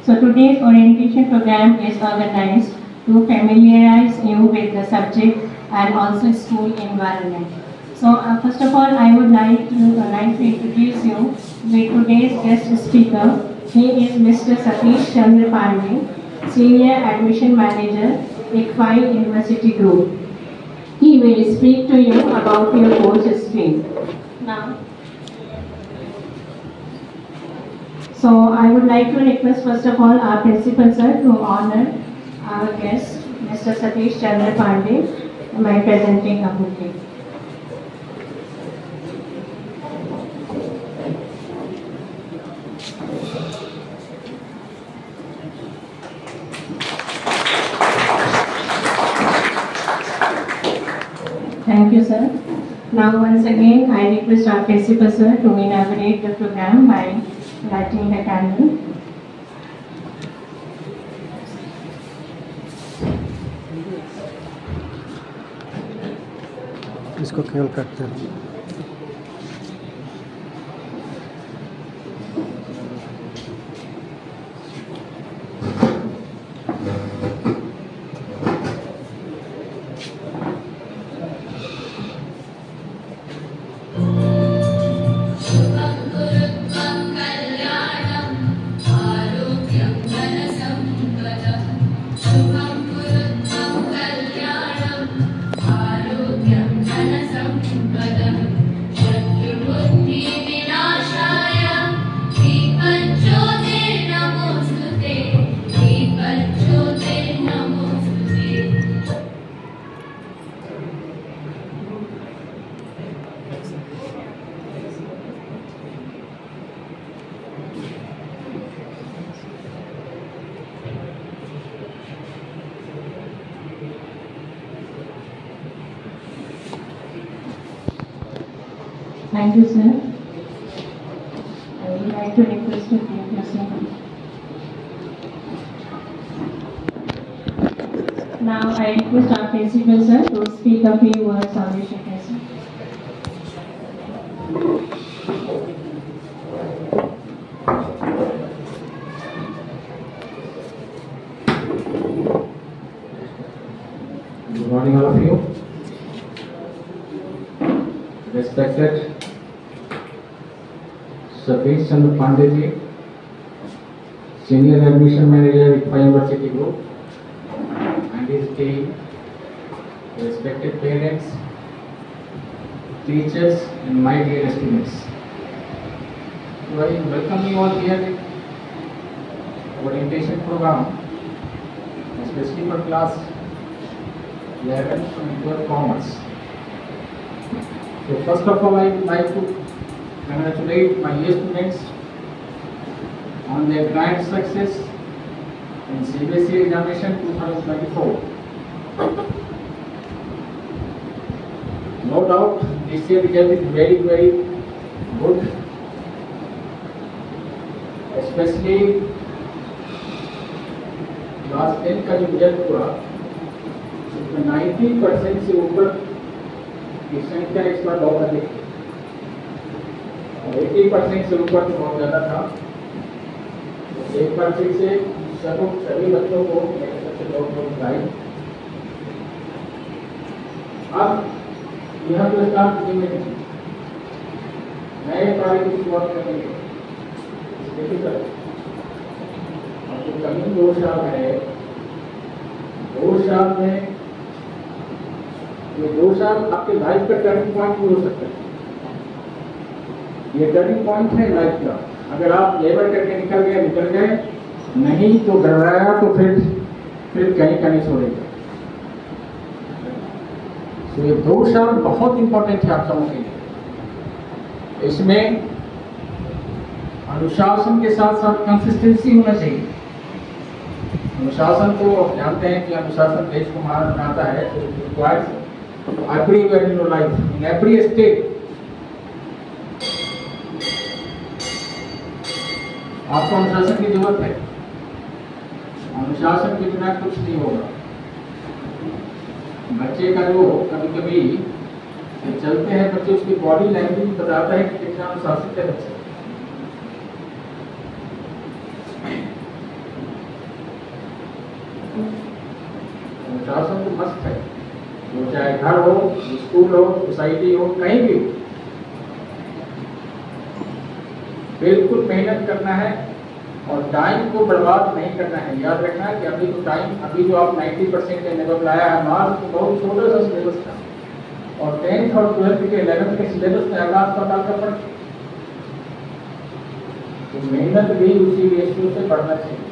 So today's orientation program is organized to familiarize you with the subject and also school environment. So first of all, I would like to introduce you with today's guest speaker. He is Mr. Satish Chandra Pandey, Senior Admission Manager, ICFI University Group. He will speak to you about your course stream. Now, so I would like to request first of all our principal sir to honor our guest, Mr. Satish Chandra Pandey, by presenting a bouquet. Thank you, sir. Now once again, I request our principal sir to inaugurate the program by lighting the candle. इसको केवल करते हैं. Thank you, sir. I would like to request you to take your seat. Now I request our principal sir to speak a few words on this occasion. Good morning, all of you. Respected Satish Chandra Pandey ji, Senior Admission Manager at ICFI University Group, and his team, respected parents, teachers, and my dear students. So I welcome you all here in orientation program, especially for class 11 and 12 commerce. So first of all, I would like to congratulate my dear students on their grand success in CBSE examination 2024. No doubt, this year result is very, very good, especially class 10 का जो result हुआ, उसमें 90% से ऊपर की संख्या इस बार बहुत अधिक है और 80% से ऊपर तो बहुत ज़्यादा था. तो एक बार फिर से सभी बच्चों को मेरे तरफ से बहुत बहुत बधाई. अब यह जो स्टार्ट में नए कार्य की शुरुआत करेंगे. देखिए सर, अब जो कमी 2 साल है, 2 साल में ये 2 साल आपके लाइफ का टर्निंग पॉइंट भी हो सकता है. ये टर्निंग पॉइंट है लाइफ का. अगर आप लेबर करके निकल गए, नहीं तो डराया तो फिर कहीं छोड़ेगा. तो ये 2 शब्द बहुत इंपॉर्टेंट है आप लोगों के लिए। इसमें अनुशासन के साथ साथ कंसिस्टेंसी होना चाहिए। अनुशासन को आप जानते हैं कि अनुशासन देश को महान बनाता है। Everywhere in your life, in every state आपको अनुशासन की जरूरत है। अनुशासन के बिना कुछ नहीं होगा। बच्चे का जो कभी कभी चलते हैं बच्चे, उसकी बॉडी लैंग्वेज बताता है कि कितना अनुशासित है बच्चे। अनुशासन तो मस्त है, वो चाहे घर हो, स्कूल हो, सोसाइटी हो, कहीं भी हो। बिल्कुल मेहनत करना है और टाइम को बर्बाद नहीं करना है। याद रखना है कि अभी तो टाइम, अभी जो आप 90% के लेवल लाया है, मार्क्स तो बहुत छोटा सा सिलेबस था, और 10th और 12th के 11th के सिलेबस में अगर आपका डालकर पढ़, तो मेहनत भी उसी रेशियो से बढ़ना चाहिए।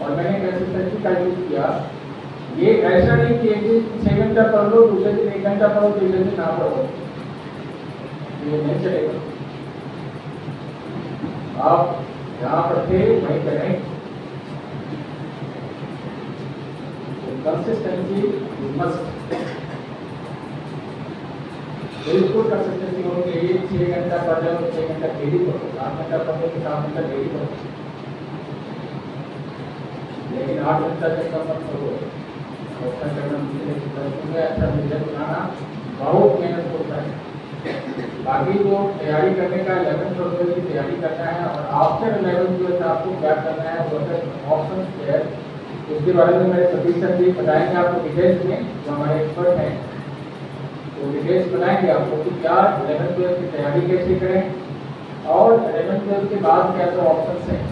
और मैंने कंसिस्टेंसी का यूज किया। ये ऐसा नहीं कि एक दिन 6 घंटा पढ़ लो, दूसरे दिन 1 घंटा पढ़ो, तीसरे दिन ना पढ़ो, ये नहीं चलेगा। आप जहाँ पढ़ते वहीं करें। कंसिस्टेंसी मस्ट, बिल्कुल कंसिस्टेंसी होनी चाहिए। 6 घंटा पढ़ रहे हो, 6 घंटा डेली पढ़ो, 7 घंटा पढ़ो तो 7 घंटा डेली पढ़ो, लेकिन 8 घंटा से कम मत पढ़ो। अच्छा रिजल्ट बनाना बहुत मेहनत होता है। बाकी जो तैयारी करने का 11th और 12th की तैयारी करना है, और आफ्टर 11th 12th आपको क्या करना है, वो ऑप्शन है, उसके बारे में मेरे सतीश सर जी बताएंगे आपको डिटेल्स में, जो हमारे एक्सपर्ट हैं। तो डिटेल्स बताएंगे आपको कि क्या 11th 12th की तैयारी कैसे करें, और 11th 12th के बाद क्या क्या ऑप्शन हैं।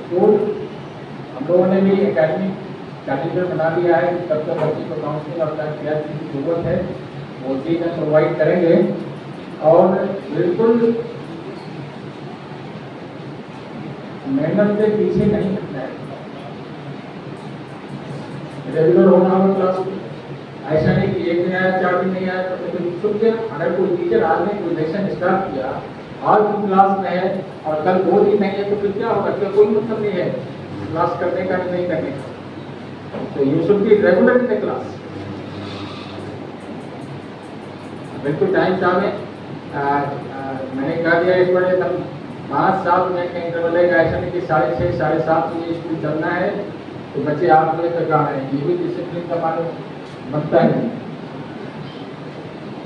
स्कूल हम लोगों ने भी एकेडमिक कैलेंडर बना दिया है कि तब तक बच्चे को काउंसलिंग और क्या चीज़ की जरूरत है वो चीज़ हम प्रोवाइड करेंगे। और बिल्कुल मेहनत से पीछे नहीं हटना है, रेगुलर होना होगा क्लास में। ऐसा नहीं कि एक दिन आया 4 दिन नहीं आया तो छूट गया। अगर कोई टीचर आज ने कोई लेसन स्टार्ट किया, आज भी क्लास में है और कल 2 दिन नहीं है, तो फिर क्या होगा? क्या कोई मतलब नहीं है क्लास करने का नहीं करने का। तो you should be regular in the class. बिल्कुल टाइम सामने मैंने कहा दिया इस बार एकदम 5-7 मिनट का इंटरवल है। ऐसा नहीं कि 6:30 7:30 बजे स्कूल चलना है तो बच्चे 8 बजे तक आ रहे हैं, ये भी डिसिप्लिन का मालूम बनता है,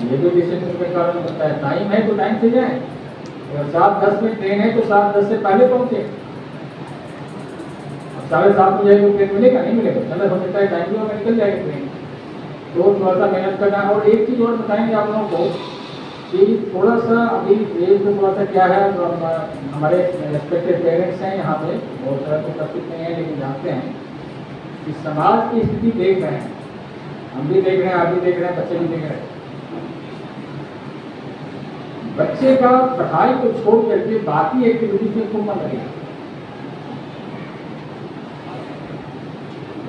ये भी डिसिप्लिन का कारण बनता है। टाइम है तो टाइम से जाए, अगर 7:10 में ट्रेन है तो 7:10 से पहले पहुंचे। 7:30 बजे को ट्रेन मिलेगा नहीं मिलेगा, चलो हो सकता है टाइम में निकल जाएगी ट्रेन। तो थोड़ा सा मेहनत करना है। और एक चीज़ और बताएंगे आप लोगों को कि थोड़ा सा अभी एज में थोड़ा सा क्या है, तो हमारे रेस्पेक्टेड पेरेंट्स हैं यहाँ पे, बहुत सारा तो उपस्थित नहीं है लेकिन जानते हैं कि समाज की स्थिति देख रहे हैं, हम भी देख रहे हैं, आप भी देख रहे हैं, बच्चे भी देख रहे हैं। बच्चे का पढ़ाई को छोड़ करके बाकी एक्टिविटीज में खूब मन लगेगा।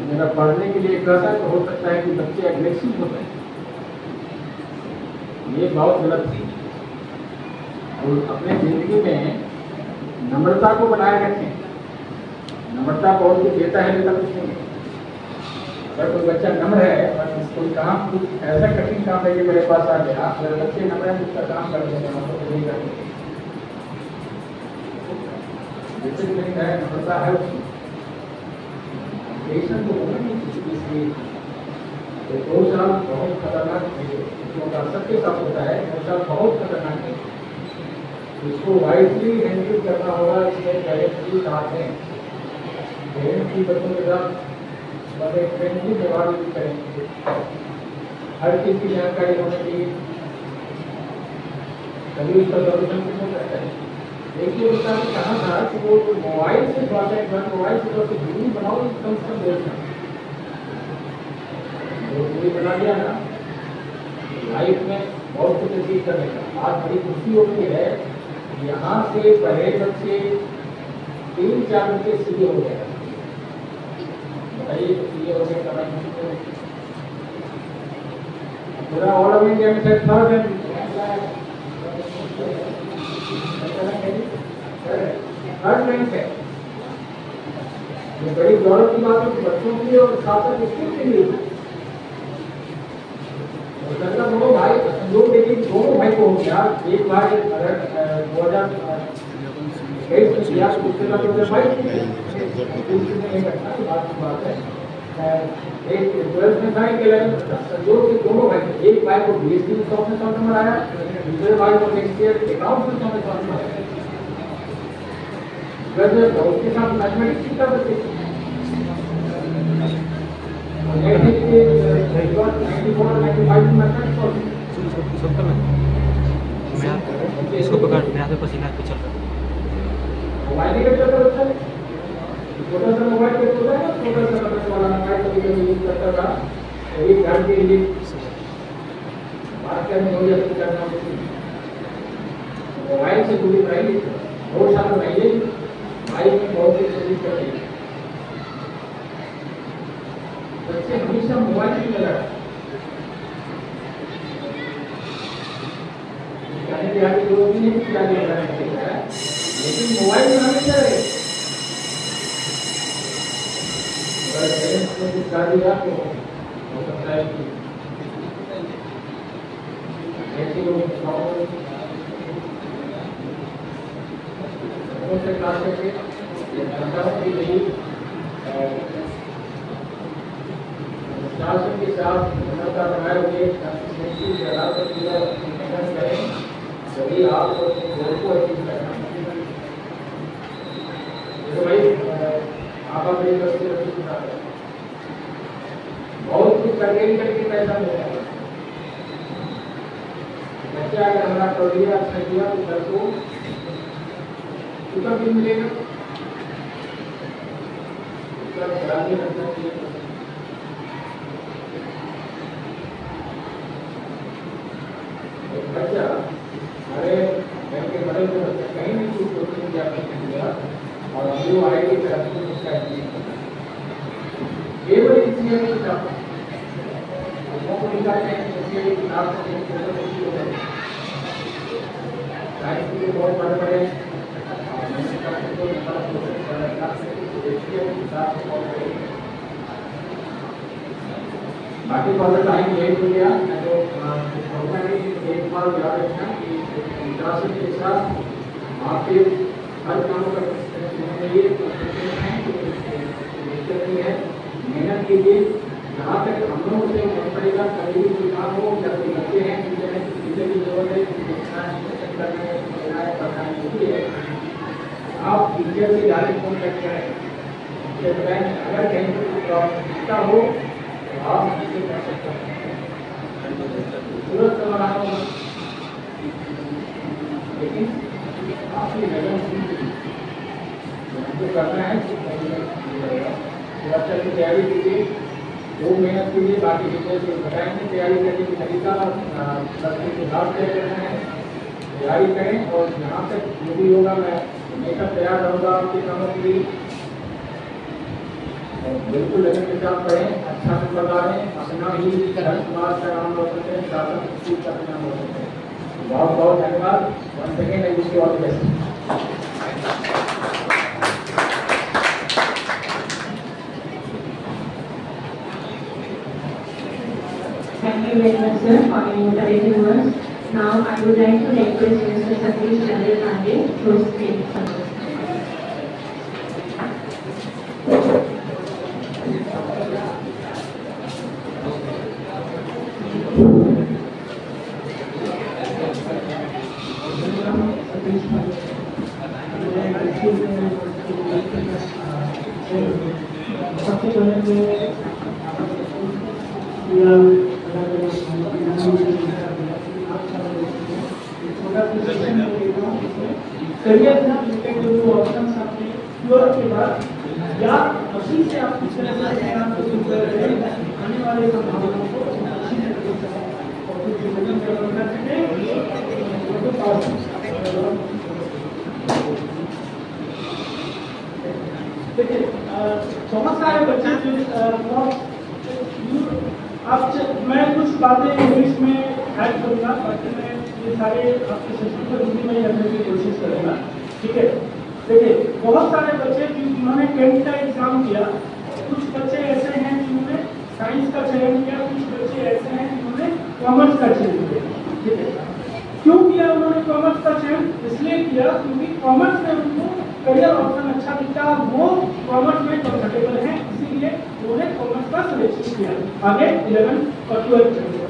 मेरा पढ़ने के लिए कहता है तो हो सकता है कि बच्चे अग्रेसिव होते हैं, ये बहुत गलत थी। और अपने जिंदगी में नम्रता को बनाए रखें। नम्रता बहुत कुछ देता है, लेता कुछ नहीं है। अगर कोई बच्चा नम्र है और कोई काम, कुछ ऐसा कठिन काम है कि मेरे पास आ गया, अगर बच्चे नम्र है उसका काम कर देते हैं, तो नहीं करते। डिसिप्लिन है, नम्रता है उसकी, पेशेंस तो होना नहीं इसलिए। तो 2 साल बहुत खतरनाक है, क्योंकि सबके साथ होता है, 2 साल बहुत खतरनाक है। इसको वाइडली हैंडल करना होगा। इसमें पेरेंट्स भी साथ हैं, पेरेंट्स भी बच्चों के साथ फ्रेंडली व्यवहार भी करेंगे, हर चीज़ की जानकारी होनी चाहिए, तभी उसका सोल्यूशन हो सकता है। देखिए उसका कहा था कि वो मोबाइल से थोड़ा सा मोबाइल से थोड़ा सा दूरी बनाओ, कम से कम देखना दूरी बना लिया ना, लाइफ में बहुत कुछ अचीव करने का। आज बड़ी खुशी होती है, यहाँ से पढ़े बच्चे 3-4 बजे सीधे हो गए, भाई ये हो गया कराई पूरा ऑल ओवर इंडिया में 10,000 हर बैंक है। ये बड़ी गौरव की बात है कि बच्चों के लिए और साथ साथ स्कूल के लिए मतलब दोनों भाई दो लेकिन दोनों भाई को हो गया। एक भाई अगर 2008 में किया उसके बाद 2022 में नहीं करता बात की बात है। एक 12th में था कि संजोग के दोनों भाई एक भाई को बीएससी में 100 में 100 नंबर आया, दूसरे भाई को नेक्स्ट ईयर अकाउंट में 100 में 100 नंबर आया। उसके साथ मैथमेटिक्स सीखता बच्चे इसको पकड़ मेरा तो पसीना पे चल रहा है। मोबाइल लेकर चलता बच्चा छोटा सा मोबाइल पे होता है ना, छोटा सा बटन वाला मोबाइल कभी कभी यूज करता था। एक घर के लिए बात करने हो जाती करना मोबाइल से दूरी रही बहुत साल पहले भाई में बहुत ही कोशिश कर रही बच्चे हमेशा मोबाइल में लगा यानी कि आगे लोग भी नहीं क्या ले रहा है लेकिन मोबाइल में हमेशा रहे अगर पेरेंट्स ने कुछ कहा दिया तो हो सकता है कि ऐसे लोग से क्लास करके की गई शासन के साथ बनाए हुए यदि आप गोल को अचीव करना तो भाई आप अपने बहुत कुछ करके भी करके पैसा मिलता है। बच्चा अगर हमारा कर दिया अच्छा किया तो घर को उसका भी मिलेगा उसका ध्यान भी रखना चाहिए। बच्चा हमारे घर के बड़े जो बच्चा कहीं भी कुछ कोचिंग जा दिया और जो आईडी पे रखते हैं उसका केवल इसलिए नहीं चाहता वो निकालते हैं उसके लिए किताब से बहुत बड़े बड़े बाकी बहुत टाइम लेट हो गया तो एक बार याद रखना कि विकास के साथ आपके हर काम का है मेहनत कीजिए जहाँ तक हम लोगों से मन पड़ेगा कभी भी कोई काम हो या कोई बच्चे हैं टीचर की जरूरत है आप टीचर से डायरेक्ट फोन करके आए अगर कहीं प्रॉब्लम हो तो आप इसे कर सकते हैं तुरंत समाधान होगा लेकिन आपकी लगन जो करना है बच्चा की तैयारी कीजिए वो मेहनत कीजिए बाकी टीचर को बताएंगे तैयारी करने की तरीका बच्चे के साथ तय करना है तैयारी करें और यहाँ तक जो भी होगा मैं हमेशा तैयार रहूँगा आपके कामों के लिए बिल्कुल लगन के साथ पढ़ें अच्छा नंबर लाएं अपना ही समाज का नाम रोशन करें शासन स्कूल का नाम रोशन करें बहुत बहुत धन्यवाद once again I wish you all the best. Thank you very much, sir, for your encouraging words. Now, I would like to request Mr. Satish Chandra Pandey to speak first. Career था जिसके जो options आपने pure के बाद या उसी से आप किस तरह से आने वाले संभावनाओं को अच्छी तरह से और कुछ जीवन डेवलप कर सकें तो पास देखिए बहुत सारे बच्चे जो मैं कुछ बातें इंग्लिश में ऐड करूँगा, बाकी मैं ये सारे आपके सेशन पर हिंदी में करने की कोशिश करूँगा, ठीक है। देखिए, बहुत सारे बच्चे जिन्होंने 10th का एग्जाम किया, कुछ बच्चे ऐसे हैं जिन्होंने साइंस का चयन किया, कुछ बच्चे ऐसे हैं जिन्होंने कॉमर्स का चयन किया, ठीक है। क्यों किया उन्होंने कॉमर्स का चयन? इसलिए किया क्योंकि कॉमर्स में उनको करियर ऑप्शन अच्छा दिखता, वो कॉमर्स में कंफर्टेबल है, इसीलिए उन्होंने कॉमर्स का सिलेक्शन किया, आगे 11 और 12 में।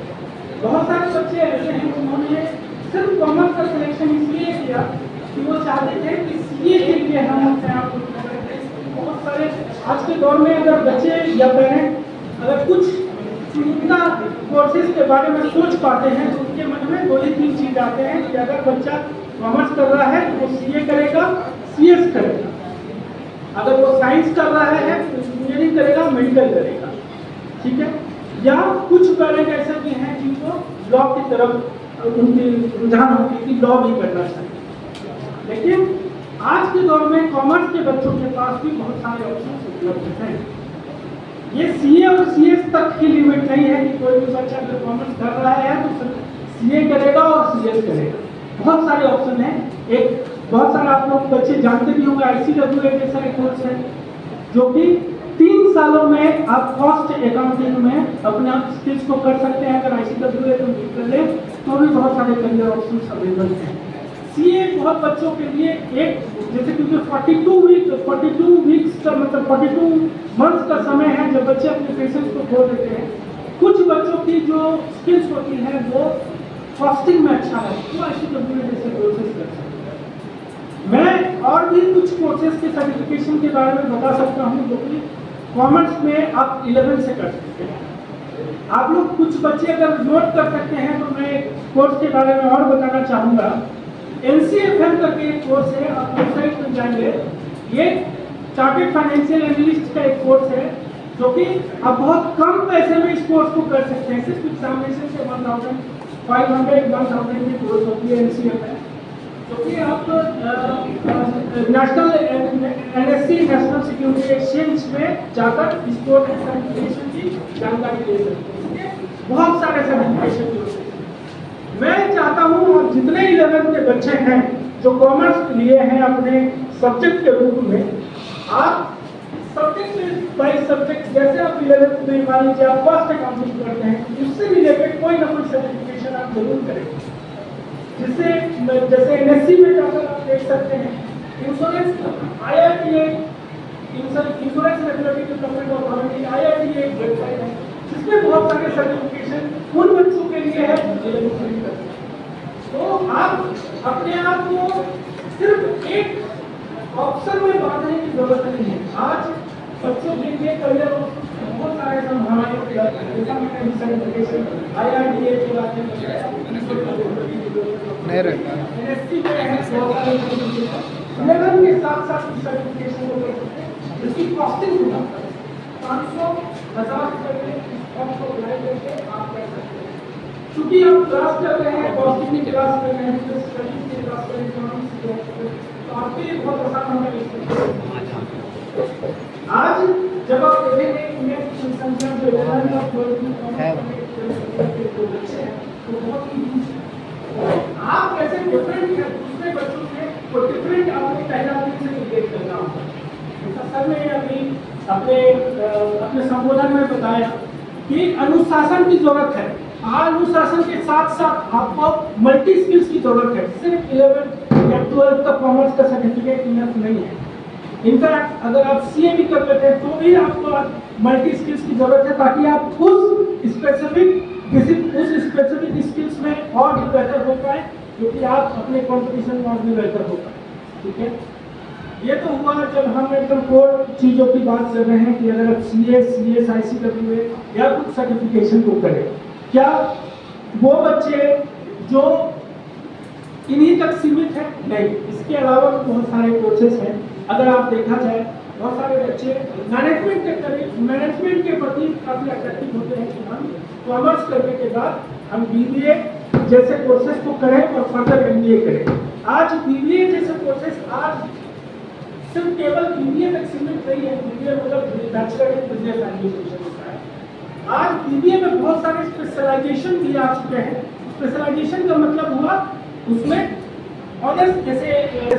बहुत सारे बच्चे ऐसे हैं जिन्होंने सिर्फ कॉमर्स का सिलेक्शन इसलिए किया कि वो चाहते थे कि सीए के लिए हम अपने आप को करें। बहुत सारे आज के दौर में अगर बच्चे या पेरेंट अगर कुछ चुनिंदा कोर्सेज के बारे में सोच पाते हैं तो उनके मन में 2 ही 3 चीज आते हैं कि अगर बच्चा कॉमर्स कर रहा है तो वो सीए करेगा, सीएस करेगा, अगर वो साइंस कर रहा है तो इंजीनियरिंग करेगा, मेडिकल करेगा, ठीक है। या कुछ पेरेंट ऐसे भी हैं जिनको लॉ की तरफ उनकी रुझान होती है कि लॉ भी करना चाहिए। लेकिन आज के दौर में कॉमर्स के बच्चों के पास भी बहुत सारे ऑप्शन उपलब्ध हैं। ये सीए और सीएस तक की लिमिट नहीं है कि कोई भी बच्चा अगर कॉमर्स कर रहा है तो सीए करेगा और सीएस करेगा, बहुत सारे ऑप्शन हैं। एक बहुत सारे आप लोग बच्चे जानते भी होंगे, ICWA जैसा एक कोर्स है जो कि 3 सालों में आप कॉस्ट अकाउंटिंग में अपने आप स्किल्स को कर सकते हैं। अगर ICWA कंप्लीट कर ले तो भी बहुत सारे करियर ऑप्शन अवेलेबल हैं। सीए बहुत बच्चों के लिए एक जैसे क्योंकि 42 वीक्स का मतलब 42 मंथ्स का समय है जब बच्चे अपने पेशेंस को खो देते हैं। कुछ बच्चों की जो स्किल्स होती है वो कॉस्टिंग में अच्छा है, तो ICWA जैसे कोर्सेज कर सकते हैं। मैं और भी कुछ कोर्सेज के सर्टिफिकेशन के बारे में बता सकता हूँ जो कि कॉमर्स में आप 11 से कर सकते हैं। आप लोग कुछ बच्चे अगर नोट कर सकते हैं तो मैं एक कोर्स के बारे में और बताना चाहूँगा। NCFM करके एक कोर्स है, आप वेबसाइट पर जाएंगे, ये चार्टेड फाइनेंशियल एनालिस्ट का एक कोर्स है जो कि आप बहुत कम पैसे में इस कोर्स को कर सकते हैं। सिर्फ एग्जामिनेशन से 1,500 की कोर्स होती है NCFM, जो कि आप national NSC national security exchange में जाकर इस कोर्स सर्टिफिकेशन की जानकारी ले सकते हैं। बहुत सारे सर्टिफिकेशन की होते हैं। मैं चाहता हूँ जितने 11 के बच्चे हैं जो कॉमर्स लिए हैं अपने सब्जेक्ट के रूप में, आप सब्जेक्ट बाई सब्जेक्ट जैसे आप 11th में मान लीजिए आप कॉस्ट अकाउंटिंग करते हैं, उससे रिलेटेड कोई ना कोई सर्टिफिकेशन आप जरूर करें, जिससे जैसे NSC में जाकर आप देख सकते हैं insurance IRTA insurance regulatory development authority IRTA एक वेबसाइट है जिसमें बहुत सारे सर्टिफिकेशन उन बच्चों के लिए है। तो आप अपने आप को सिर्फ एक ऑप्शन में बांधने की जरूरत नहीं है। आज बच्चों के लिए करियर बहुत सारे संभावनाएं सर्टिफिकेशन IRTA के बारे में नहीं रहता NSC में है, 11 के साथ साथ सर्टिफिकेशन जिसकी कॉस्टिंग होगा 500,000 रुपए आपको अप्लाई करके आप कर सकते हैं। क्योंकि आप क्लास कर रहे हैं, कॉस्टिंग की क्लास कर रहे हैं, स्टडीज की क्लास कर रहे हैं, इकोनॉमिक्स की क्लास कर रहे हैं, तो आपके लिए बहुत आसान होगा। आज जब आप देखेंगे इंडियन संख्या जो है तो बहुत ही आप कैसे डिफरेंट है दूसरे बच्चों से, वो डिफरेंट आपको पहला दिन से रिलेट करना होगा। सर ने अभी अपने संबोधन में बताया कि अनुशासन की जरूरत है। अनुशासन के साथ साथ आपको मल्टी स्किल्स की जरूरत है। सिर्फ 11 या 12 का कॉमर्स का सर्टिफिकेट इनफ नहीं है। इनफैक्ट अगर आप सीए भी कर लेते हैं तो भी आपको मल्टी स्किल्स की जरूरत है, ताकि आप उस स्पेसिफिक स्किल्स में और भी बेहतर हो पाए, क्योंकि आप अपने कंपटीशन में और भी बेहतर हो पाए। ठीक है, ये तो हुआ जब हम एकदम कोर चीज़ों की बात कर रहे हैं कि अगर आप CA, CS, ICWA या कुछ सर्टिफिकेशन को करें, क्या वो बच्चे जो इन्हीं तक सीमित है? नहीं, इसके अलावा बहुत सारे कोर्सेज हैं। अगर आप देखा जाए बहुत सारे बच्चे मैनेजमेंट के प्रति काफ़ी अट्रैक्टिव होते हैं कि हम कॉमर्स करने के बाद हम BBA जैसे कोर्सेज को करें और फर्दर MBA करें। आज BBA जैसे कोर्सेज आज सिर्फ केवल बीबीए तक सीमित नहीं है। बीबीए मतलब बैचलर इन बिजनेस एडमिनिस्ट्रेशन होता है। आज बीबीए में बहुत सारे स्पेशलाइजेशन भी आ चुके हैं। स्पेशलाइजेशन का मतलब हुआ उसमें ऑनर्स जैसे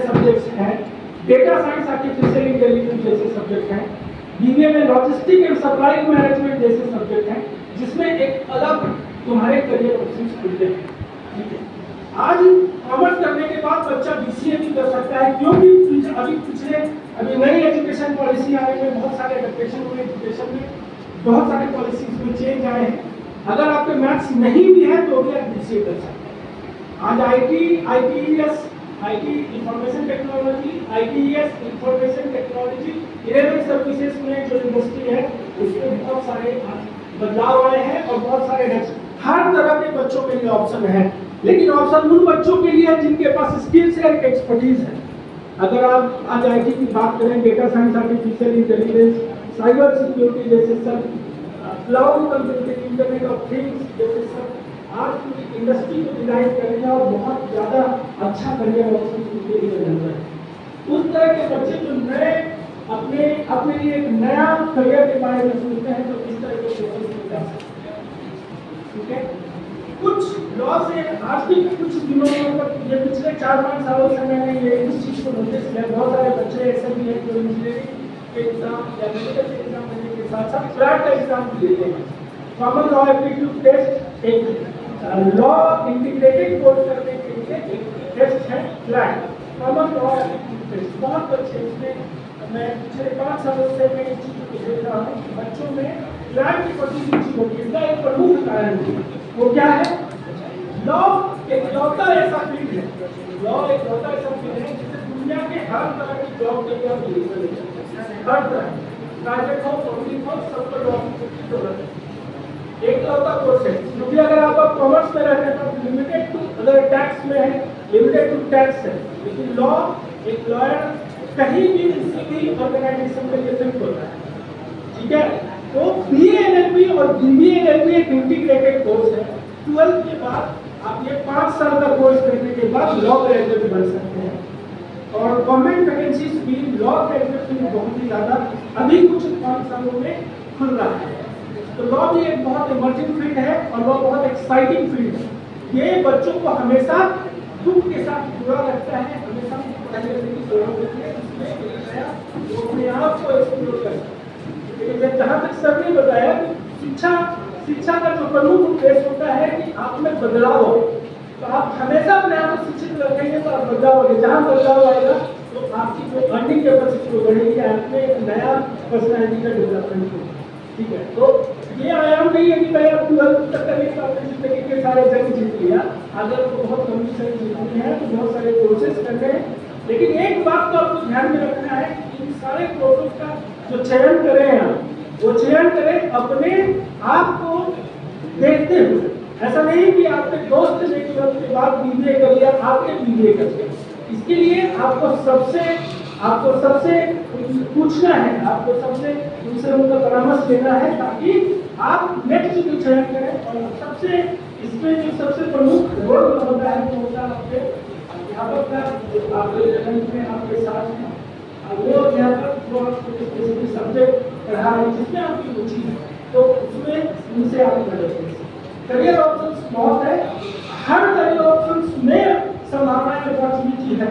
सब्जेक्ट्स हैं, डेटा साइंस, आर्टिफिशियल इंटेलिजेंस जैसे सब्जेक्ट हैं, बीबीए में लॉजिस्टिक एंड सप्लाई मैनेजमेंट जैसे सब्जेक्ट हैं, जिसमें एक अलग तुम्हारे करियर ऑप्शंस खुलते हैं। ठीक है, आज कॉमर्स करने के बाद बच्चा बीसीए भी कर सकता है, क्योंकि अभी नई एजुकेशन पॉलिसी आने में बहुत सारे एडaptation हुए, एजुकेशन में बहुत सारे पॉलिसीज में चेंज आए हैं। अगर आपके मैथ्स नहीं भी है तो भी आप बीसीए कर सकते हैं। आज ITES information technology, ITES information technology, electric services में जो इंडस्ट्री है उसमें बहुत सारे बदलाव आए हैं और बहुत सारे हर तरह के बच्चों के लिए ऑप्शन है। लेकिन ऑप्शन उन बच्चों के लिए है जिनके पास स्किल्स है, एक्सपर्टीज है। अगर आप आज आईटी की बात करें, data science, artificial intelligence, cyber security जैसे सब, cloud computing, internet of things जैसे सब, आज पूरी इंडस्ट्री को डिजाइन करेंगे और बहुत ज़्यादा अच्छा करियर ऑप्शन उनके लिए मिल रहा है। उस तरह के बच्चे जो नए अपने लिए एक नया करियर के बारे में सोचते हैं तो इस तरह के कोर्सेज में जा सकते हैं। ठीक है, कुछ लॉ से आज भी कुछ दिनों में मतलब ये पिछले 4-5 सालों से मैंने ये इस चीज़ को नोटिस किया। बहुत सारे बच्चे ऐसे भी हैं जो इंजीनियरिंग के एग्जाम या मेडिकल के एग्जाम देने के साथ साथ फ्लैट का एग्जाम भी देते हैं। कॉमन लॉ एप्टीट्यूड टेस्ट एक लॉ इंटीग्रेटेड कोर्स करने के लिए एक टेस्ट है CLAT, common law aptitude test. बहुत बच्चे इसमें, मैं पिछले 5 सालों से मैं इस चीज़ को देख रहा हूँ, बच्चों में फ्लैट के प्रति रुचि होती है। इसका एक प्रमुख कारण है, वो क्या है? लॉ एक लौता ऐसा फील्ड है, लॉ एक लौता ऐसा फील्ड है जिसे दुनिया के हर तरह की जॉब के लिए आप ले सकते हैं। हर तरह, प्राइवेट हो, पब्लिक हो, सबको लॉ की जरूरत है। एक लौता कोर्स है, क्योंकि अगर आप कॉमर्स में रहते हैं तो लिमिटेड टू, अगर टैक्स में है लिमिटेड टू टैक्स है, लेकिन लॉ एक लॉयर कहीं भी किसी भी ऑर्गेनाइजेशन के लिए फिट होता है। ठीक है, तो बीए एलएलबी और बीबीए एलएलबी एक इंटीग्रेटेड कोर्स है। 12th के बाद आप ये 5 साल का कोर्स करने के बाद लॉ ग्रेजुएट बन सकते हैं और गवर्नमेंट वैकेंसीज भी लॉ ग्रेजुएट में बहुत ही ज़्यादा अभी कुछ 5 सालों में खुल रहा है। तो लॉ भी एक बहुत इमर्जिंग फील्ड है और लॉ बहुत एक्साइटिंग फील्ड है। ये बच्चों को हमेशा दुख के साथ जुड़ा रखता है, हमेशा पढ़ने की जरूरत होती है, इसमें वो अपने आप को एक्सप्लोर करता है। लेकिन जहाँ तक सर ने बताया कि शिक्षा का जो प्रमुख उद्देश्य होता है कि आप में बदलाव हो, तो आप हमेशा अपने आप को शिक्षित रखेंगे तो आप बदलाव होंगे। जहाँ बदलाव आएगा तो आपकी जो अर्निंग कैपेसिटी बढ़ेगी, आप में एक नया पर्सनैलिटी का डेवलपमेंट होगा। ठीक है, तो ये आयाम नहीं है कि भाई आप 12th तक करने के बाद जिंदगी के सारे जंग जीत लिया। अगर वो बहुत लंबी जंग जीतनी है तो बहुत सारे कोर्सेज करने हैं, लेकिन एक बात तो आपको ध्यान में रखना है कि इन सारे कोर्सेज का जो चयन करें आप, वो चयन करें अपने आप को देखते हुए। ऐसा नहीं कि आपके दोस्त ने 12th के बाद बीबीए कर लिया, आपने बीबीए कर लिया। इसके लिए आपको सबसे पूछना है, आपको सबसे उनसे उनका परामर्श लेना है ताकि आप नेक्स्ट जो चयन करें। और सबसे इसमें जो सबसे प्रमुख रोल होता है वो होता है आपके अध्यापक का, जो आपके जगह में आपके साथ हैं, वो अध्यापक जो आपको सब्जेक्ट पढ़ा है जिसमें आपकी रुचि है, तो उसमें उनसे आप मदद। करियर ऑप्शंस बहुत है, हर करियर ऑप्शंस में संभावनाएं अपॉर्चुनिटी है।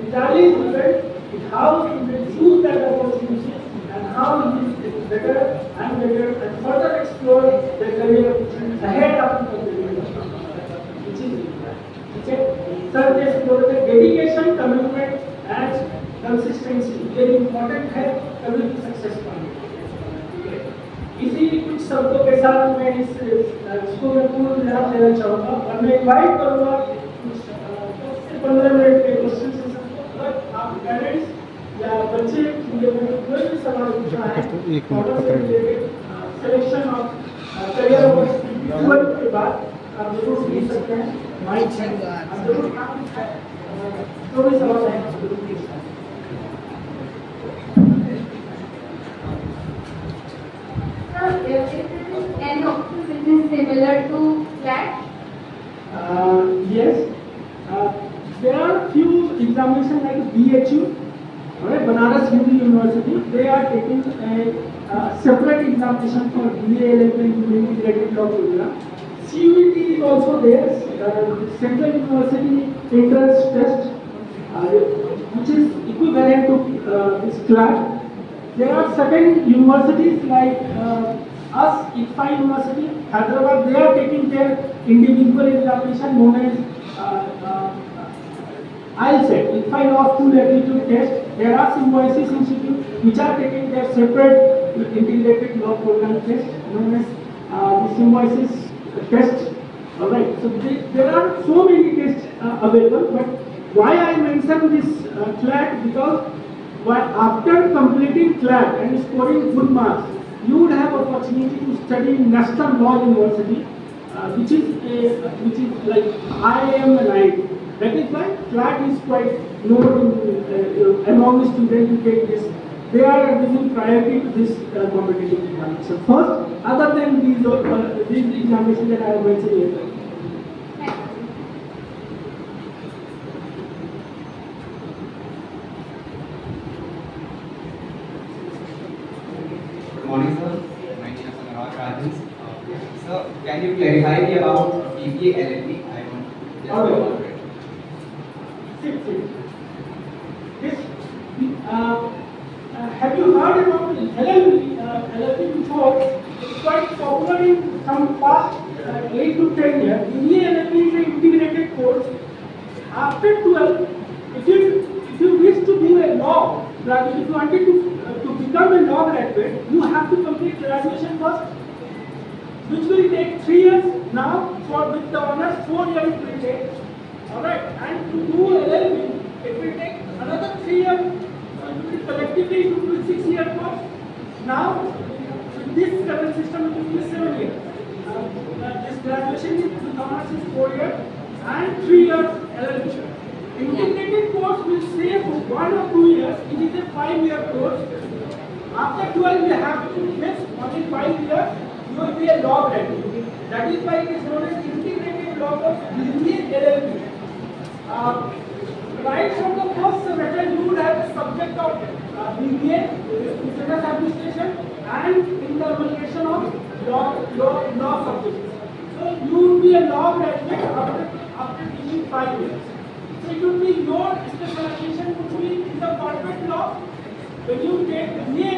Entirely depends on how you choose that opportunity and how you use it better and further explore the career ahead of the career. ठीक है, सर जैसे बोलते हैं डेडिकेशन, कमिटमेंट एंड कंसिस्टेंसी ये important है कभी भी सक्सेस पाने के लिए। इसी कुछ शब्दों के साथ मैं इस इसको मैं पूर्ण विराम देना चाहूँगा और मैं इनवाइट करूँगा कुछ 15 मिनट के क्वेश्चन सेशन को। अगर आप पेरेंट्स या बच्चे कोई भी सवाल पूछना है सिलेक्शन ऑफ करियर के बाद आप जरूर पूछ सकते हैं। माइक आप जरूर जो भी सवाल है जरूर पूछ सकते हैं। Any option which is similar to that? Yes. There are few examinations like BHU, Banaras Hindu University, they are taking a separate examination for BA level integrated law program. CUET is also there, Central University entrance test, which is equivalent to this CLAT. There are certain universities like us, ITFA University, Hyderabad, they are taking their individual examination known as IELTS, ITFA Law School Aptitude Test. There are Symbiosis Institute which are taking their separate integrated law program test known as the Symbiosis test. Alright, so there are so many tests available, but why I mention this CLAT, because after completing CLAT and scoring good marks, you would have opportunity to study in National Law University, which is like IIM and IIT. That is why CLAT is quite known among the students who take this. They are giving priority to this competitive examination first, other than these examinations that I have mentioned here. Good morning, sir. My name is Anurag Rajans. Sir, can you clarify me about BBA LLB? I want just to elaborate. Have you heard about LLB? LLB before? It's quite popular in some past 8 to 10 years. BBA LLB is an integrated course. After 12, if you wish to do a law, if you wanted to become a law graduate, you have to complete graduation first, which will take 3 years. Now, with the honors, 4 years it will take. Alright, and to do LLB, it will take another 3 years. Collectively, it will be 6-year course. Now, with this current system, it will be 7 years. This graduation with honors is 4 years and 3 years LLB. Integrated course will say for 1 or 2 years, it is a 5-year course. After 12, you have to miss only 5 years, you will be a law graduate. That is why it is known as integrated law course, BBA LLB. Right from the first semester, you would have the subject of BBA, Business Administration, and interpretation of law subjects. So you will be a law graduate after teaching 5 years. So it would be your specialization would be in the corporate law. When you take BA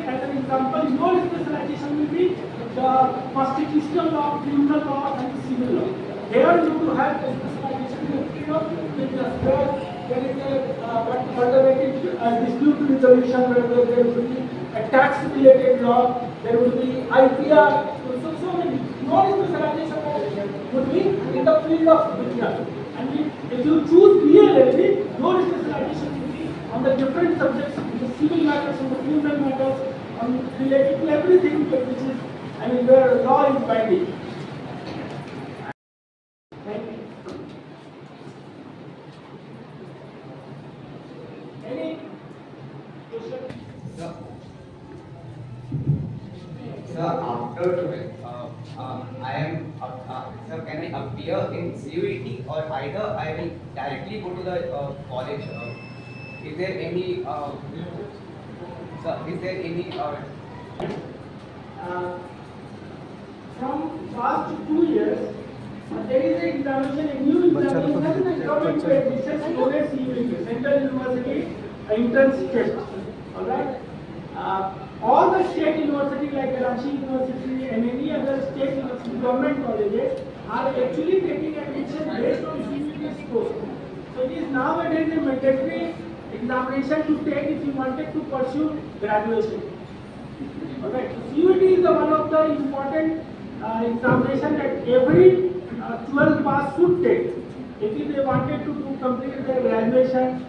as an example, your specialization will be the constitutional law, criminal law, and civil law. Here you will have a specialization in the field of business, where there is a alternative dispute resolution, where there will be a tax-related law, there will be IPR. So many. Your specialization would be in the field of business. And if you choose BA, your specialization will be on the different subjects, in the civil matters, in the criminal matters, related to everything which is, where law is binding. Any question? Sir, after 12, sir, can I appear in CUET, or either I will directly go to the college? Is there any, sir, is there any, from past 2 years, there is an examination, a new examination coming to admission known as CUET, Central University Entrance Test. Alright? All the state universities like Ranchi University and any other state university, government colleges are actually taking admission based on CUET score. So it is nowadays a mandatory examination to take if you wanted to pursue graduation. Alright, so CUET is one of the important examination that every 12 pass should take if they wanted to complete their graduation.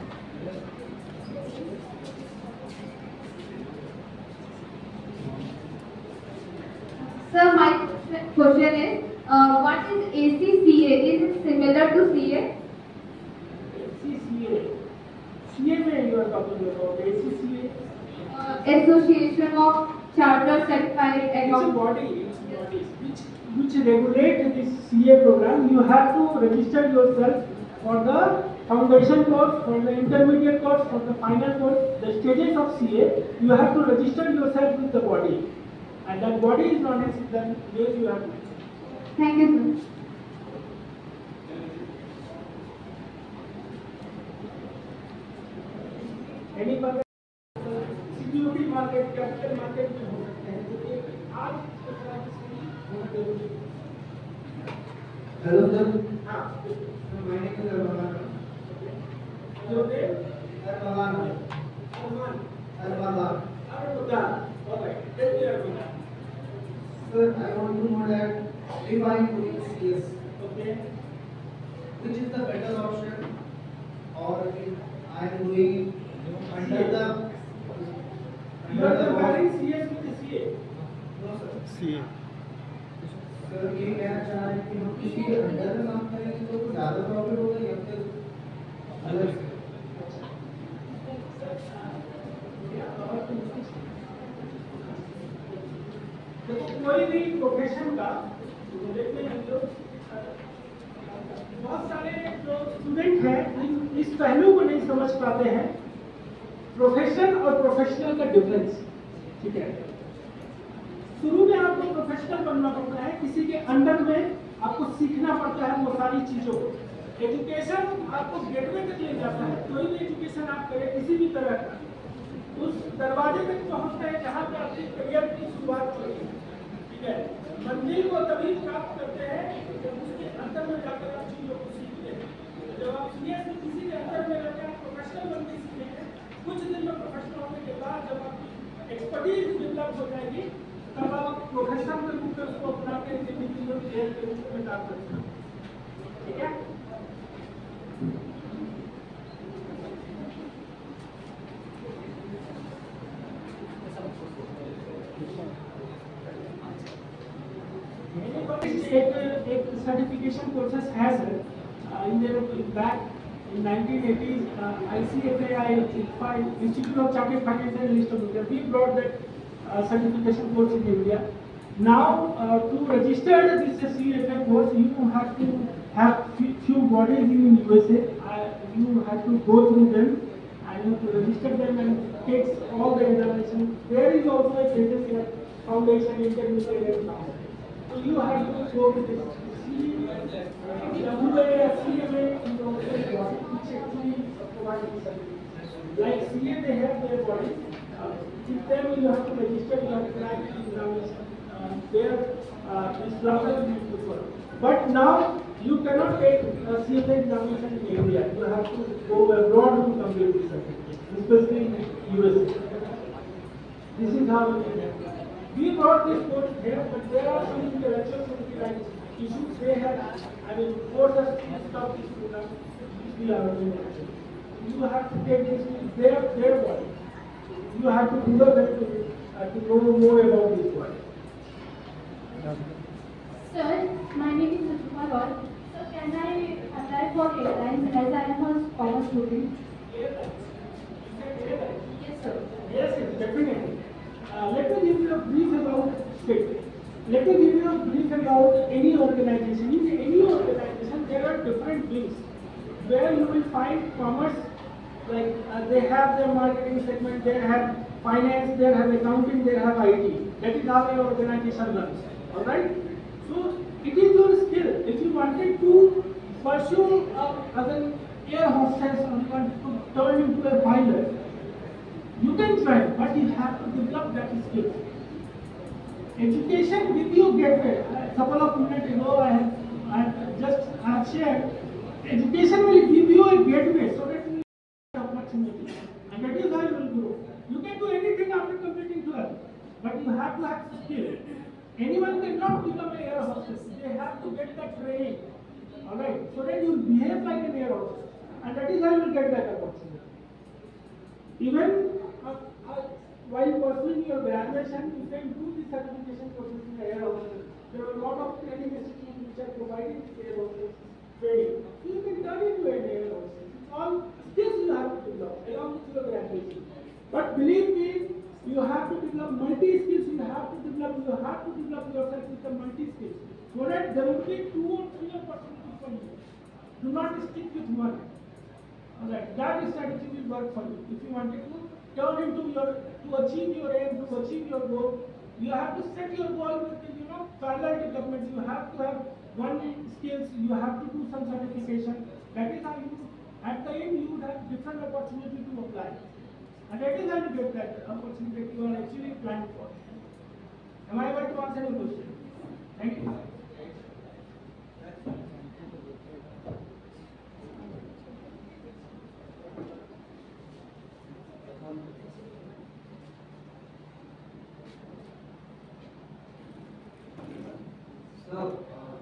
Sir, my question is, what is ACCA? Is it similar to CA? ACCA. CA में you are talking about ACCA. Association of Chartered Certified It's a Accountants. body which regulate this CA program. You have to register yourself for the foundation course, for the intermediate course, for the final course, the stages of CA, you have to register yourself with the body. And that body is known as the name you have to. Thank you, sir. Any market, security market, capital market में हो सकते हैं, जो कि आज होना जरूरी है। हेलो सर, हाँ, my name is Arman. जो ने Arman. Armaan, Arman. Armaan, alright, let me Arman. Sir, I want to know that if I am doing CS, Okay. which is the better option, or if I am doing under the You are comparing CS with the CA. no sir. CA. Sir ये कहना चाह रहे हैं कि हम किसी के under में काम करेंगे तो ज़्यादा प्रॉफिट होगा या फिर अलग से? देखो कोई भी प्रोफेशन का देखते हैं जो बहुत सारे जो स्टूडेंट हैं इस पहलू को नहीं समझ पाते हैं, प्रोफेशन और प्रोफेशनल का डिफरेंस। ठीक है, शुरू में आपको प्रोफेशनल बनना पड़ता है, किसी के अंडर में आपको सीखना पड़ता है वो सारी चीजों को। एजुकेशन आपको गेटवे तक ले जाता है, कोई भी एजुकेशन आप करें किसी भी तरह का, उस दरवाजे तक पहुंचता है जहां पे आपकी करियर की शुरुआत होगी। ठीक है, मंजिल को तभी प्राप्त करते हैं जब उसके अंदर में जाकर आप चीजों को सीखते हैं। जब आप सीरियस में किसी के अंदर में रहकर आप प्रोफेशनल बनने सीखते हैं, कुछ दिन में प्रोफेशनल होने के बाद जब आपकी एक्सपर्टीज डेवलप हो जाएगी, तब आप प्रोफेशनल के रूप में उसको अपना के इंडिविजुअल प्लेयर के रूप में डाल सकते हैं। ठीक है, एक certification courses has in their back in 1980s ICFAI Institute of Chartered Accountants and List of India, we brought that certification course in India. Now to register this CFA course you have to have few bodies in USA, you have to go through them and you have to register them and takes all the examination. There is also a status here, foundation, intermediate and now. So you have to go with this CFA, CMA is also a body which actually provides service. Like CA they have their body, with them you have to register, you have to write the examination. There this process is different. But now you cannot take CFA examination in India. You have to go abroad to complete this certificate, especially in USA. This is how it is. We brought this course here, but there are some intellectual property issues they have. I mean, force us to stop this program, which we are doing actually. You have to take this with their body. You have to do them to know more about this body. Sir, my name is Rishma Roy. So can I apply for airlines as I am a commerce student? Yes, sir. Yes, definitely. Let me give you a brief about state. Let me give you a brief about any organization. In any organization, there are different wings where you will find commerce, like they have their marketing segment, they have finance, they have accounting, they have IT. That is how an organization runs. Alright? So, it is your skill. If you wanted to pursue as an air hostess or you want to turn into a pilot, you can try, but you have to develop that skill. Education give you gateway. A couple of minutes ago, I have shared. Education will give you a gateway so that you have opportunity, and that is how you will grow. You can do anything after completing 12, but you have to have skill. Anyone cannot become an air hostess. They have to get that training. Alright, so that you will behave like an air hostess, and that is how you will get that opportunity. Even while pursuing your graduation, you can do the certification process in air hostess. There are a lot of training institutes which are providing air hostess training. So you can turn into an air hostess. It's all skills you have to develop along with your graduation. But believe me, you have to develop multi-skills. You have to develop yourself with the multi-skills. So that there will be 2 or 3 opportunities for you. Do not stick with one. Alright, that strategy will work for you. If you wanted to turn into to achieve your aim, to achieve your goal, you have to set your goal with parallel development. You have to have one skills. You have to do some certification. That is how you, at the end, you would have different opportunity to apply, and that is how you get that opportunity that you are actually planning for. Am I able to answer your question? Thank you. So,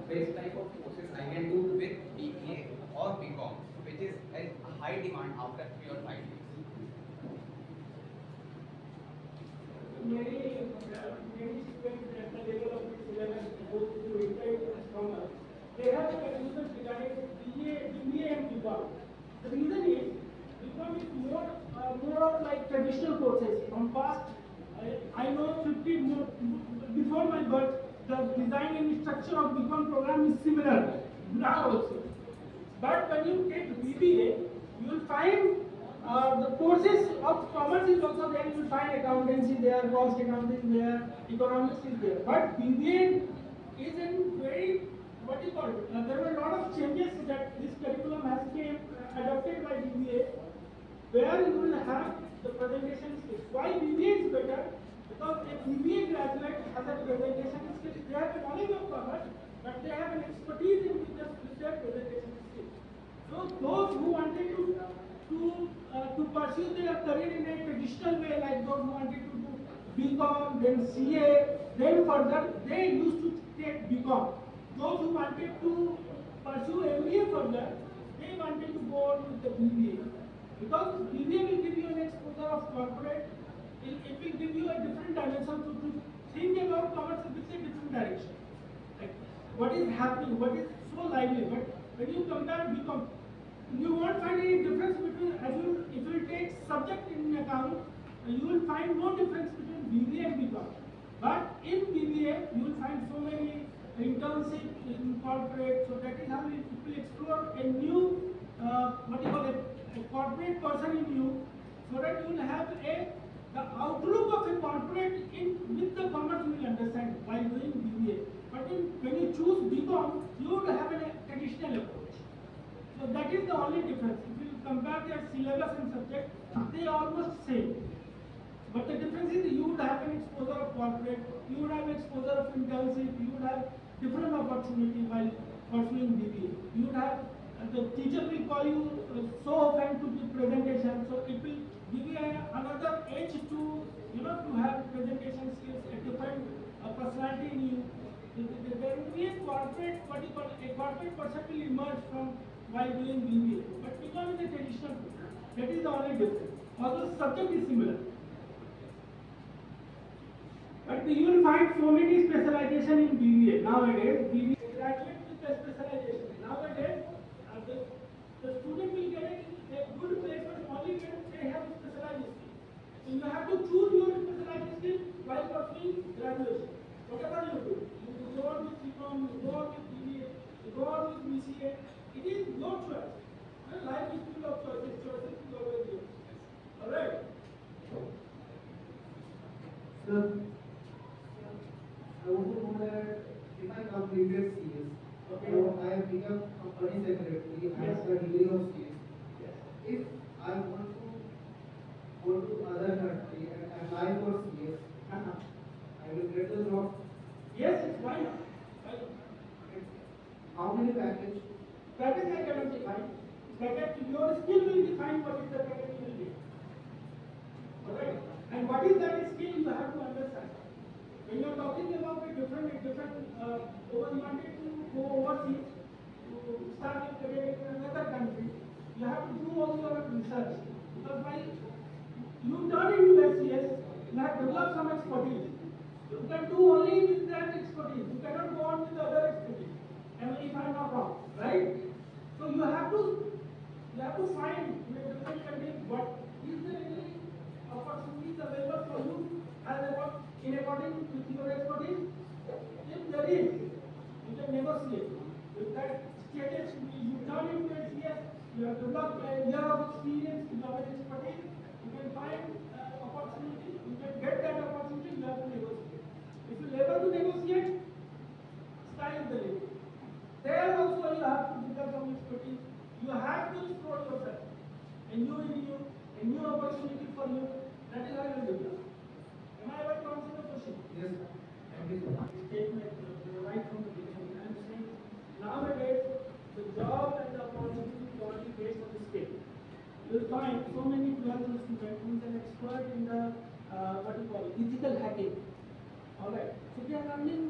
best type of courses I can do with BBA or BCom, which is a high demand after 3 or 5 years. Many students at the level of this level, both to inside and stronger, they have a confusion regarding BBA and BCom. The reason is BCom is more like traditional courses. From past, I know 50 more, before my birth, the design and structure of BCom program is similar now also. But when you take BBA, you will find the courses of commerce is also there. You will find accountancy there, cost accounting there, economics is there. But BBA is in very, what do you call it? There were a lot of changes that this curriculum has been adopted by BBA, where you will have the presentation skills. Why BBA is better? Because a BBA graduate has a presentation skills. They have a knowledge of commerce, but they have an expertise in business with their presentation skills. So those who wanted to pursue their career in a traditional way, like those who wanted to do BCom, then CA, then further, they used to take BCom. Those who wanted to pursue MBA further, they wanted to go on with the BBA. Because BBA will give you an exposure of corporate, it will give you a different dimension to think about commerce with a different direction. Like what is happening, what is so lively. But when you compare BCom, you won't find any difference between, if you take subject in account, you will find no difference between BBA and BCom. But in BBA, you will find so many internships in corporate, so that is how you will explore a new, a corporate person in you, so that you will have the outlook of a corporate with the commerce you will understand while doing BBA. But when you choose BCom, you would have a traditional approach. So that is the only difference. If you compare their syllabus and subject, they are almost same. But the difference is you would have an exposure of corporate, you would have exposure of internship, you would have different opportunity while pursuing BBA. You would have, the teacher will call you so often to give presentation, so it will give you another edge to, to have presentation skills, a different personality in you. There will be a corporate, a corporate person will emerge from while doing BBA. But BCom is a traditional program. That is the only difference. Although the subject is similar. But you will find so many specialization in BBA. Nowadays, BBA graduate with the specialization. Nowadays, the student will get a good placement only when they have specialized skill. So you have to choose your specialized skill while pursuing graduation. Whatever you do, you go on with BCom, you go on with BBA, you go on with BCA. It is your choice. And life is full of choices. Choices is always yours. Alright? Sir, I want to know that if I completed CS, so I have become company secretary, I have the degree of CS. Yes. If I want to go to other country and apply for CS, I will get the job. Yes, why not? Why not? How many package? Package I cannot define. Package, your skill will define what is the package you will get. Alright? And what is that skill you have to understand. When you are talking about a different you wanted to go overseas, to start your career in another country, you have to do all your research. Because while you turn into SCS, you have developed some expertise. You can do only with that expertise. You cannot go on with the other expertise. And if I am not wrong, right? So you have to find in a different country what is the really opportunities available for you in according with your expertise. If there is, you can negotiate. With that status, you turn into SCS, you have developed a year of experience, you have an expertise, you can find opportunity, you can get that opportunity, you have to negotiate. If you able to negotiate, sky is the limit. There also you have to develop some expertise. You have to explore yourself. A new opportunity for you. That is how you develop. Am I able to answer the question? Yes, sir. Thank you so much. Statement right from the beginning. I am saying nowadays the job and the opportunity is only based on the skill. You will find so many 12th students who is an expert in the what you call ethical hacking. Alright. So they are earning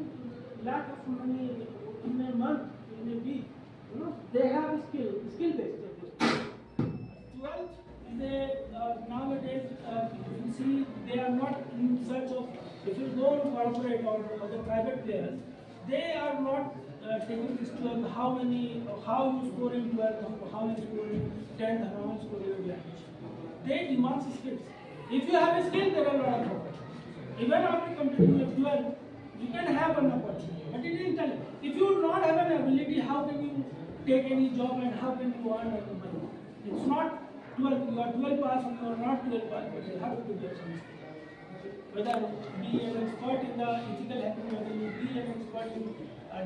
lakh of money in a month, in a week. You know, they have a skill based. 12th, they nowadays you see they are not in search of. If you go to corporate or the private players, they are not taking this 12th, how you score in 12th, how you score in 10th, how you score in 11th. They demand skills. If you have a skill, there are a lot of opportunities. Even after completing your 12th, you can have an opportunity. But it is telling. If you do not have an ability, how can you take any job and how can you earn any money? It's not 12, you are 12 pass or you are not 12 pass, but you have to develop some skills. Whether be an expert in the ethical hacking, whether you be an expert in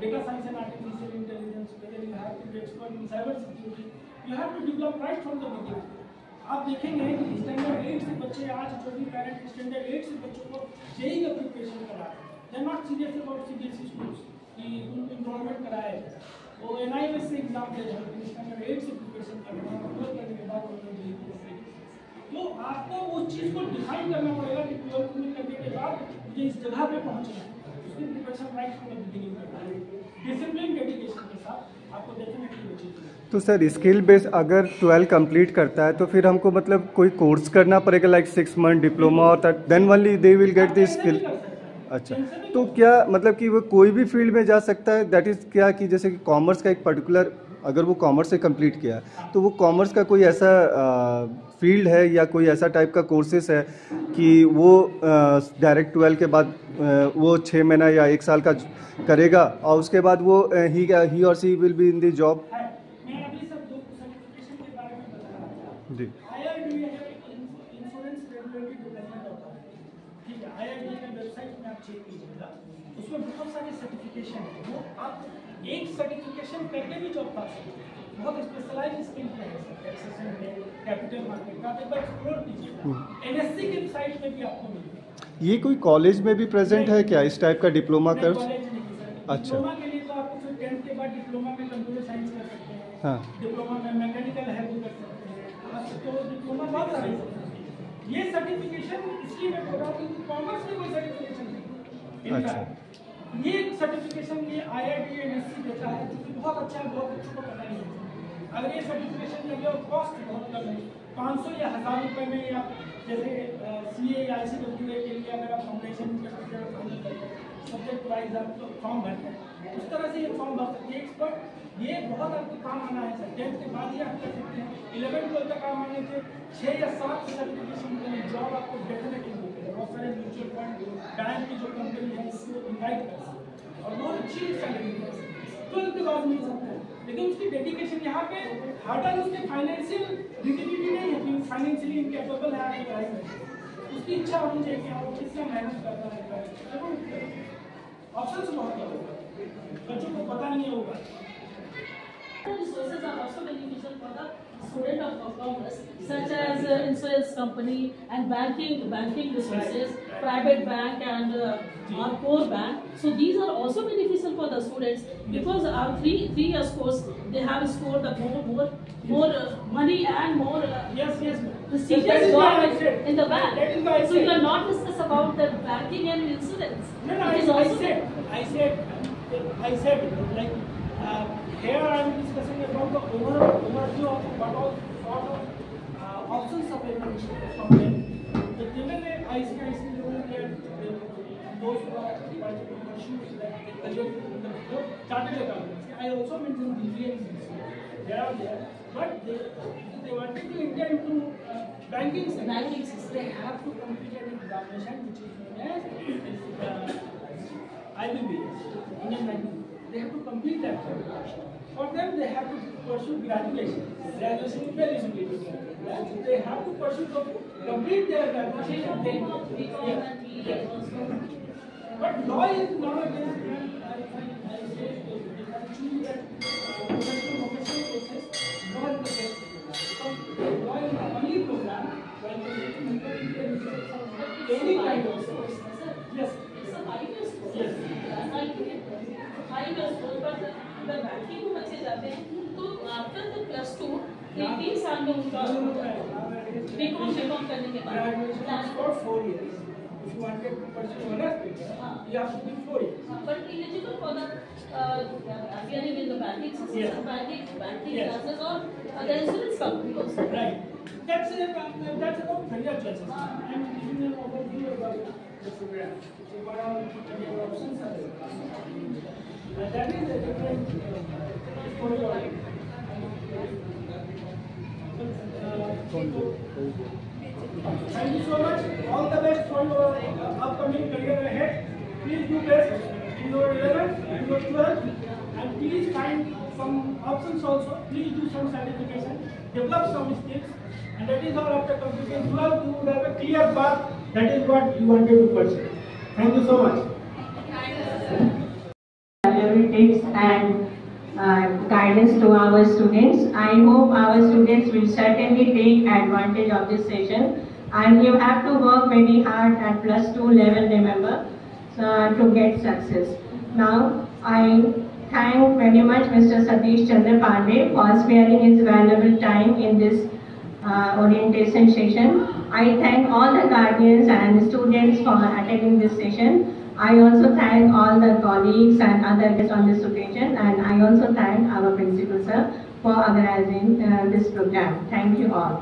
data science and artificial intelligence, whether you have to be expert in cyber security, you have to develop right from the beginning. आप देखेंगे कि standard 8 से बच्चे आज जो भी parent standard 8 से बच्चों को जेईई का प्रिपरेशन करा रहे हैं, they are not serious about CBSE schools कि उनको इनरोलमेंट कराया जाए, वो एनआईएस से एग्जाम दे रहे हैं, स्टैंडर्ड 8 से प्रिपरेशन कर रहे हैं, और करने के बाद उन्होंने जेईई को तो आपको उस चीज़ को डिफाइन करना पड़ेगा कि 12th में करने के बाद मुझे इस जगह पे पहुंचना है, उसकी preparation right from the beginning करना है, डिसिप्लिन डेडिकेशन के साथ आपको डेफिनेटली वो चीज़। तो सर स्किल बेस अगर 12 कंप्लीट करता है तो फिर हमको मतलब कोई कोर्स करना पड़ेगा लाइक 6 मंथ डिप्लोमा और then only they will get this skill. अच्छा, तो क्या मतलब कि वो कोई भी फील्ड में जा सकता है? दैट इज़ क्या कि जैसे कि कॉमर्स का एक पर्टिकुलर अगर वो कॉमर्स से कंप्लीट किया तो वो कॉमर्स का कोई ऐसा फील्ड है या कोई ऐसा टाइप का कोर्सेस है कि वो डायरेक्ट 12 के बाद वो 6 महीना या 1 साल का करेगा और उसके बाद वो he or she will be in the job? मैं अभी सब दो सर्टिफिकेशन के बारे में बता रहा था। जी, IRDA इंश्योरेंस रेगुलेटरी डेवलपमेंट होता है, ठीक है। IRDA की वेबसाइट में आप चेक कीजिएगा, उसमें बहुत सारे सर्टिफिकेशन है, वो आप एक सर्टिफिकेशन करके भी जॉब पा सकते हैं। बहुत स्पेशलाइज्ड स्किल है, टैक्सेशन है, कैपिटल मार्केट का, एक बार एक्सप्लोर कीजिएगा। NSC की साइट में भी आपको मिलेगा। ये कोई कॉलेज में भी प्रेजेंट है क्या इस टाइप का डिप्लोमा कर? अच्छा, डिप्लोमा के लिए तो आपको फिर 10th के बाद डिप्लोमा में कंप्यूटर साइंस कर सकते हैं, हाँ, डिप्लोमा में मैकेनिकल है वो कर सकते हैं, तो डिप्लोमा बहुत सारे हैं। ये सर्टिफिकेशन इसलिए मैं बोल रहा हूँ कि कॉमर्स में कोई सर्टिफिकेशन नहीं। अच्छा, ये सर्टिफिकेशन ये IRDA NSC देता है, जो कि बहुत अच्छा है, बहुत अच्छे को पता नहीं है। अगर ये सर्टिफिकेशन लगे और कॉस्ट बहुत कम है, 500 या 1000 रुपये में या जैसे CA या ICWA के लिए अगर आप फाउंडेशन सब्जेक्ट वाइज आप फॉर्म भरते हैं, उस तरह से ये फॉर्म भर सकते हैं। एक्सपर्ट ये बहुत आपको काम आना है सर, 10th के बाद ही आप कर सकते हैं। 11th 12th तक काम आने से 6 या 7 सर्टिफिकेशन के लिए जॉब आपको डेफिनेटली मिलती है। बहुत सारे म्यूचुअल फंड बैंक की जो कंपनी है इसको इन्वाइट कर सकते हैं और बहुत अच्छी सैलरी मिल सकती है। 12th के बाद मिल सकता है, लेकिन उसकी डेडिकेशन यहाँ पे हार्डर उसके फाइनेंशियल रिजिडिटी नहीं है कि फाइनेंशियली इनकेपेबल है आपकी पढ़ाई में, उसकी इच्छा होनी चाहिए कि आप कितना मेहनत करना है। ऑप्शंस बहुत कम होगा, बच्चों को पता नहीं होगा। Resources are also beneficial for the student of commerce, such as insurance company and banking resources, private bank and our core bank. So these are also beneficial for the students because our three years course they have scored the more money and more prestigious job in the bank. So you are not discuss about the banking and insurance. No, I said like. Here I am discussing about the overview of what all sort of options available from them. The given ICIC level and those who are pursuing like chartered accountants. I also mentioned BBA. They are there, but they wanted to enter into banking system. They have to complete an examination which is known as IBBS, Indian Banking. they have to complete that course. For them, they have to pursue graduation. Graduation is very limited. They have to pursue to complete their graduation. Then, yes. But law is nowadays, I say, choose that professional courses, not the best. Law is only program when any kind of course. Yes. It's a 5 years course. Yes. 5 years course, but the banking में बच्चे जाते हैं तो after the +2 3 साल में उनका BCom करने के बाद graduation for 4 years. If you wanted to pursue honors, you have to be 4 years. but eligible for the appearing in the banking system, Yes. banking Yes. classes or the insurance company also. Right. That's about career choices. I'm giving an overview about the program. So what are the options are there? That is a different for your thank you so much. All the best for your upcoming career ahead. Please do best in your 11th, in your 12th, and please find some options also. Please do some certification, develop some skills, and that is all after completing 12th, you would have a clear path. That is what you wanted to pursue. Thank you so much. Valuable tips and guidance to our students. I hope our students will certainly take advantage of this session, and you have to work very hard at +2 level, remember, to get success. Now, I thank very much Mr. Satish Chandra Pandey for sparing his valuable time in this orientation session. I thank all the guardians and students for attending this session. I also thank all the colleagues and other guests on this occasion, and I also thank our principal sir for organizing this program. Thank you all.